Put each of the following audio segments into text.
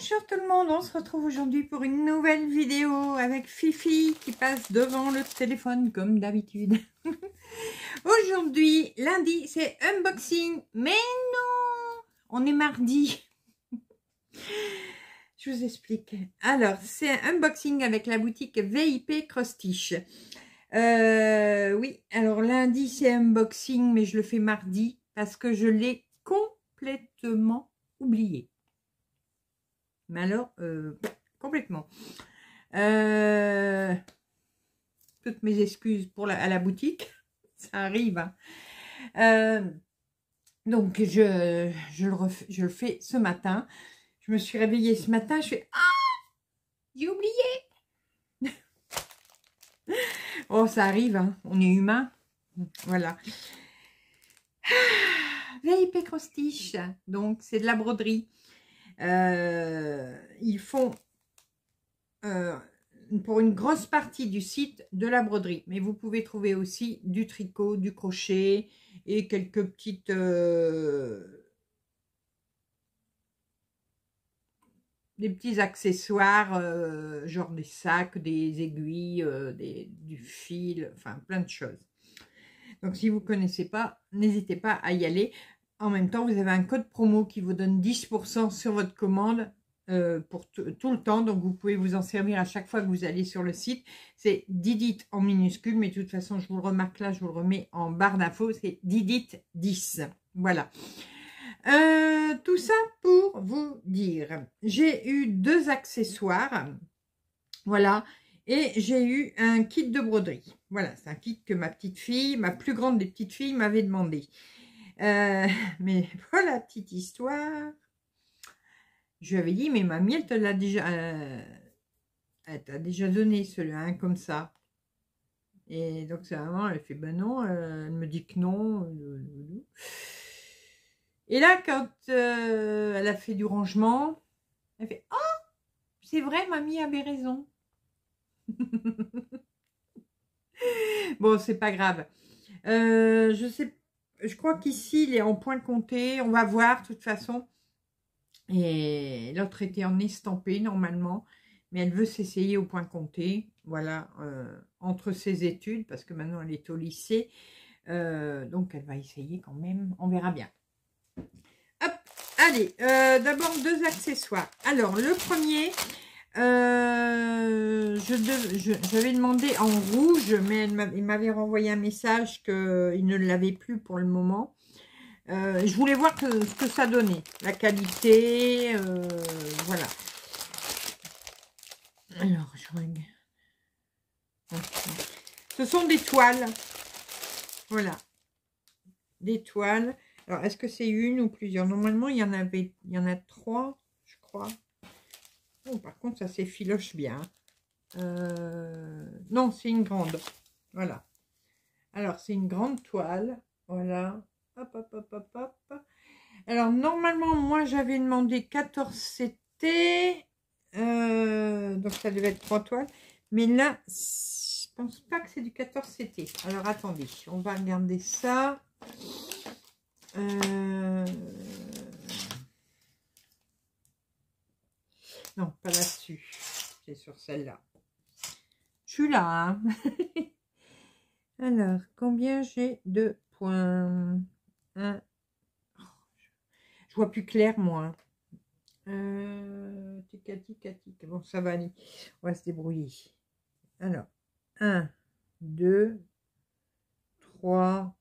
Bonjour tout le monde, on se retrouve aujourd'hui pour une nouvelle vidéo avec Fifi qui passe devant le téléphone comme d'habitude. Aujourd'hui, lundi, c'est unboxing, mais non, on est mardi. Je vous explique. Alors, c'est un unboxing avec la boutique VIP Cross-Stitch. Oui, alors lundi, c'est unboxing, mais je le fais mardi parce que je l'ai complètement oublié. Mais alors, complètement. Toutes mes excuses à la boutique. Ça arrive. Hein. Donc, je le fais ce matin. Je me suis réveillée ce matin. Je fais « Ah, j'ai oublié !» Oh, ça arrive. Hein. On est humain. Voilà. VIP Cross-Stitch. Donc, c'est de la broderie. Ils font pour une grosse partie du site de la broderie, mais vous pouvez trouver aussi du tricot, du crochet et quelques petites des petits accessoires, genre des sacs, des aiguilles, du fil, enfin plein de choses. Donc si vous ne connaissez pas, n'hésitez pas à y aller. En même temps, vous avez un code promo qui vous donne 10% sur votre commande pour tout le temps. Donc, vous pouvez vous en servir à chaque fois que vous allez sur le site. C'est Didit en minuscule, mais de toute façon, je vous le remarque là, je vous le remets en barre d'infos. C'est Didit 10. Voilà. Tout ça pour vous dire. J'ai eu 2 accessoires. Voilà. Et j'ai eu un kit de broderie. Voilà, c'est un kit que ma petite fille, ma plus grande des petites filles, m'avait demandé. Mais voilà la petite histoire. Je lui avais dit, mais mamie, elle te l'a déjà, elle t'a déjà donné celui-là, hein, comme ça. Et donc, sa maman, elle fait, ben non, elle me dit que non. Et là, quand elle a fait du rangement, elle fait, oh, c'est vrai, mamie avait raison. Bon, c'est pas grave. Je sais, je crois qu'ici, il est en point compté. On va voir, de toute façon. Et l'autre était en estampé, normalement. Mais elle veut s'essayer au point compté. Voilà, entre ses études, parce que maintenant, elle est au lycée. Donc, elle va essayer quand même. On verra bien. Hop, allez. D'abord, 2 accessoires. Alors, le premier... j'avais demandé en rouge, mais il m'avait renvoyé un message qu'il ne l'avait plus pour le moment. Je voulais voir ce que ça donnait, la qualité, voilà. Alors, je regarde. Ce sont des toiles, voilà, des toiles. Alors, est-ce que c'est une ou plusieurs? Normalement, il y en a 3, je crois. Oh, par contre, ça s'effiloche bien. Non, c'est une grande. Voilà. Alors, c'est une grande toile. Voilà. Hop, hop, hop, hop, hop. Alors, normalement, moi, j'avais demandé 14 CT. Donc, ça devait être 3 toiles. Mais là, je pense pas que c'est du 14 CT. Alors, attendez. On va regarder ça. Non, pas là-dessus. C'est sur celle-là. Je suis là. Hein. Alors, combien j'ai de points? Je vois plus clair, moi. Bon, ça va aller. On va se débrouiller. Alors, 1, 2, 3,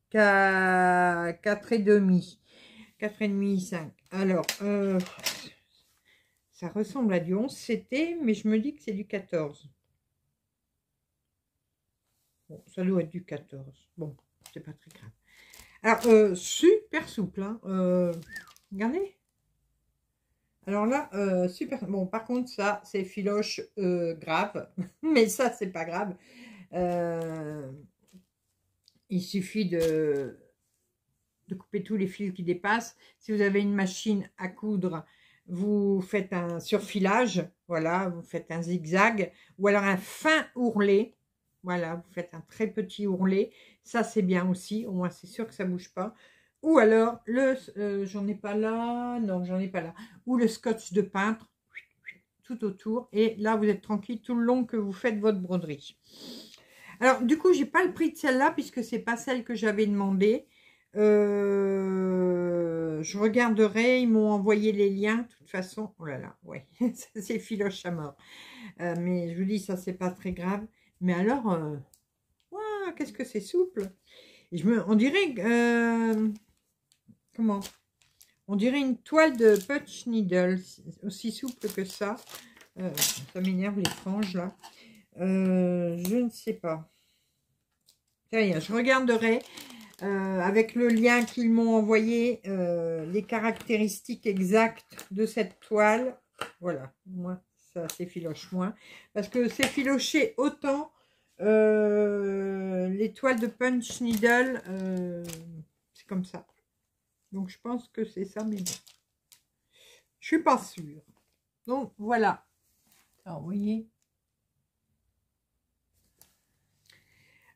4 et demi. 4 et demi, 5. Alors, ça ressemble à du 11 CT, mais je me dis que c'est du 14. Bon, ça doit être du 14. Bon, c'est pas très grave. Alors, super souple. Hein. Regardez. Alors là, super. Bon, par contre, ça, c'est filoche grave. Mais ça, c'est pas grave. Il suffit de couper tous les fils qui dépassent. Si vous avez une machine à coudre, vous faites un surfilage. Voilà, vous faites un zigzag. Ou alors un fin ourlet. Voilà, vous faites un très petit ourlet. Ça, c'est bien aussi. Au moins, c'est sûr que ça ne bouge pas. Ou alors, j'en ai pas là, non, j'en ai pas là. Ou le scotch de peintre, tout autour. Et là, vous êtes tranquille tout le long que vous faites votre broderie. Alors, du coup, j'ai pas le prix de celle-là, puisque c'est pas celle que j'avais demandé. Je regarderai, ils m'ont envoyé les liens, de toute façon. Oh là là, ouais, c'est filoche à mort. Mais je vous dis, ça, c'est pas très grave. Mais alors, waouh, qu'est-ce que c'est souple. Et on dirait... comment? On dirait une toile de punch needle, aussi souple que ça. Ça m'énerve les franges là. Je ne sais pas. Rien, je regarderai avec le lien qu'ils m'ont envoyé les caractéristiques exactes de cette toile. Voilà, moi ça s'effiloche moins parce que c'est filoché autant les toiles de punch needle, c'est comme ça. Donc, je pense que c'est ça, mais bon. Je suis pas sûre. Donc, voilà. Alors, vous voyez.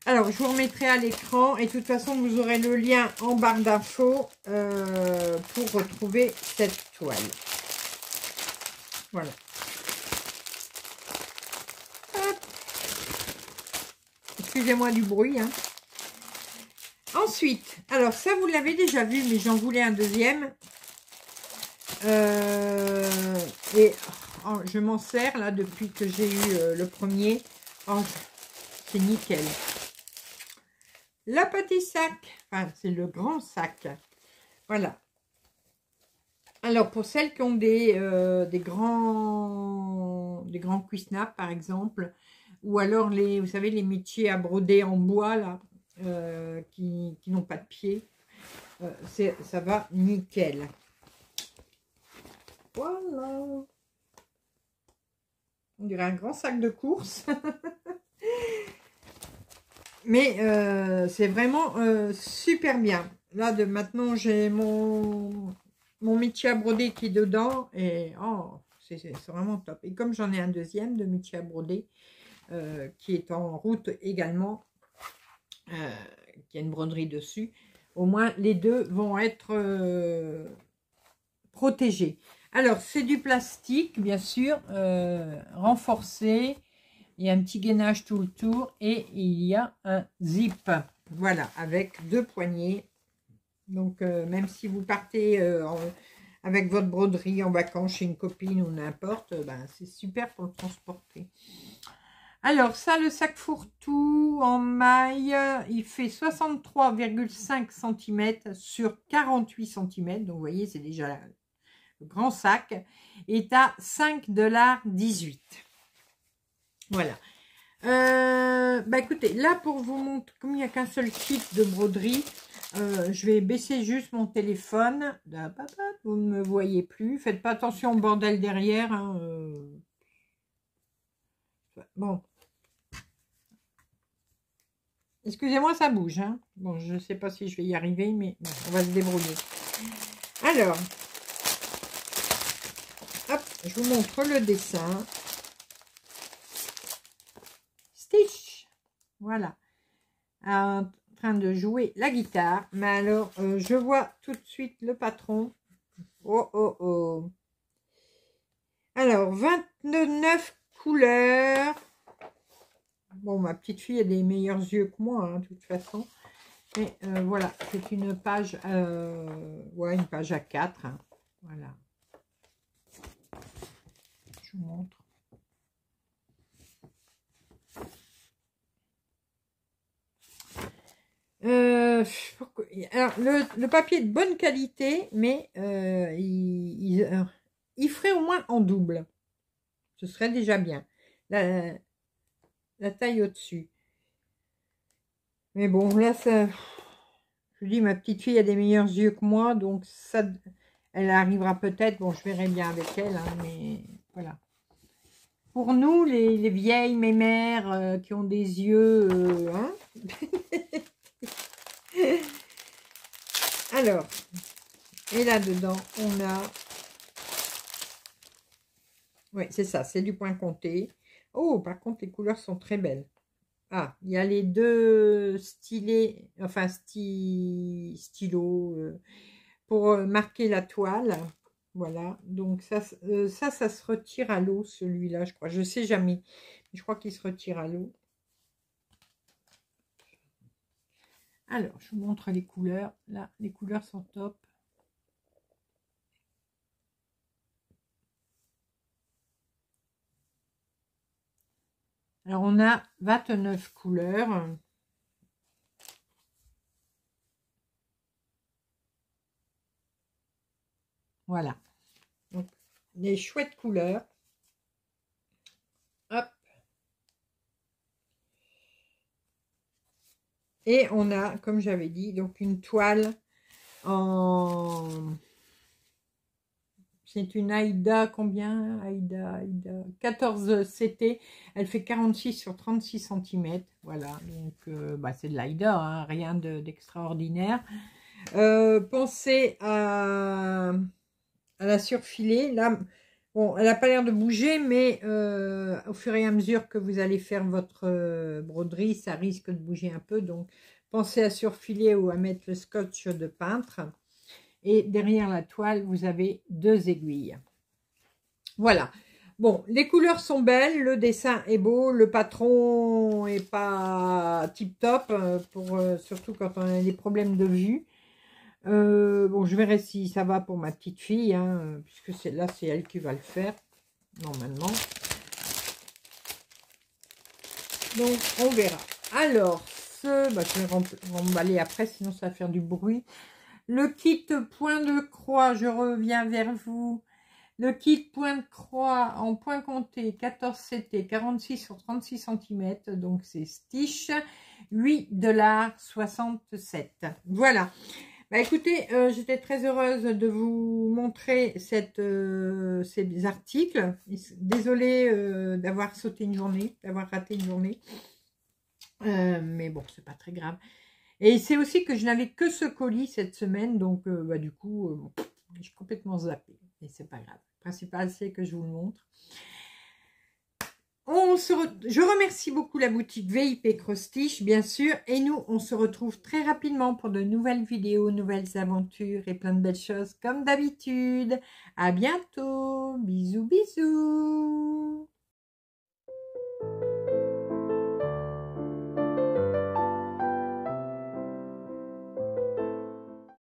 Alors, je vous remettrai à l'écran. Et de toute façon, vous aurez le lien en barre d'infos pour retrouver cette toile. Voilà. Excusez-moi du bruit, hein. Ensuite, alors ça vous l'avez déjà vu, mais j'en voulais un deuxième. Et oh, je m'en sers là depuis que j'ai eu le premier. Oh, c'est nickel. Le petit sac, enfin c'est le grand sac. Voilà. Alors pour celles qui ont des grands cuisses-nappes par exemple, ou alors vous savez les métiers à broder en bois là. Qui n'ont pas de pied, ça va nickel. Voilà, on dirait un grand sac de course. Mais c'est vraiment super bien. Là de maintenant j'ai mon métier à broder qui est dedans et oh, c'est vraiment top. Et comme j'en ai un deuxième de métier à broder qui est en route également, qui a une broderie dessus, au moins les deux vont être protégés. Alors c'est du plastique bien sûr, renforcé, il y a un petit gainage tout le tour et il y a un zip, voilà, avec deux poignées. Donc même si vous partez avec votre broderie en vacances chez une copine ou n'importe, ben, c'est super pour le transporter. Alors, ça, le sac fourre-tout en maille, il fait 63,5 cm sur 48 cm. Donc, vous voyez, c'est déjà le grand sac. Est à 5,18 $. Voilà. Bah, écoutez, là, pour vous montrer, comme il n'y a qu'un seul kit de broderie, je vais baisser juste mon téléphone. Vous ne me voyez plus. Faites pas attention au bordel derrière. Hein, bon. Excusez-moi, ça bouge. Hein. Bon, je ne sais pas si je vais y arriver, mais bon, on va se débrouiller. Alors, hop, je vous montre le dessin. Stitch, voilà. En train de jouer la guitare. Mais alors, je vois tout de suite le patron. Oh, oh, oh. Alors, 29 couleurs. Bon, ma petite fille a des meilleurs yeux que moi, hein, de toute façon. Et voilà, c'est une page, ouais, une page A4. Hein. Voilà. Je vous montre. Alors, le papier est de bonne qualité, mais il ferait au moins en double. Ce serait déjà bien. La taille au-dessus. Mais bon, là, ça... Je vous dis, ma petite fille a des meilleurs yeux que moi, donc ça, elle arrivera peut-être. Bon, je verrai bien avec elle, hein, mais voilà. Pour nous, les vieilles mémères qui ont des yeux... hein alors, et là-dedans, on a... Oui, c'est ça, c'est du point compté. Oh, par contre, les couleurs sont très belles. Ah, il y a les deux stylés, enfin stylos pour marquer la toile. Voilà, donc ça se retire à l'eau, celui-là, je crois. Je sais jamais, mais je crois qu'il se retire à l'eau. Alors, je vous montre les couleurs. Là, les couleurs sont top. Alors, on a 29 couleurs. Voilà. Donc, des chouettes couleurs. Hop. Et on a, comme j'avais dit, donc une toile en... C'est une Aïda, combien Aïda 14 CT. Elle fait 46 sur 36 cm. Voilà, donc bah, c'est de l'Aïda, hein, rien d'extraordinaire. Pensez à la surfiler. Là, bon, elle n'a pas l'air de bouger, mais au fur et à mesure que vous allez faire votre broderie, ça risque de bouger un peu. Donc, pensez à surfiler ou à mettre le scotch de peintre. Et derrière la toile, vous avez 2 aiguilles. Voilà. Bon, les couleurs sont belles, le dessin est beau, le patron est pas tip-top, surtout quand on a des problèmes de vue. Bon, je verrai si ça va pour ma petite fille, hein, puisque là, c'est elle qui va le faire, normalement. Donc, on verra. Alors, bah, je vais remballer après, sinon ça va faire du bruit. Le kit point de croix, je reviens vers vous. Le kit point de croix en point compté, 14 CT, 46 sur 36 cm. Donc, c'est Stitch, 8,67 $. Voilà. Bah, écoutez, j'étais très heureuse de vous montrer ces articles. Désolée d'avoir sauté une journée, d'avoir raté une journée. Mais bon, c'est pas très grave. Et c'est aussi que je n'avais que ce colis cette semaine, donc bah, du coup, j'ai complètement zappé. Et c'est pas grave. Le principal, c'est que je vous le montre. Je remercie beaucoup la boutique VIP Cross-Stitch, bien sûr. Et nous, on se retrouve très rapidement pour de nouvelles vidéos, nouvelles aventures et plein de belles choses comme d'habitude. À bientôt. Bisous, bisous.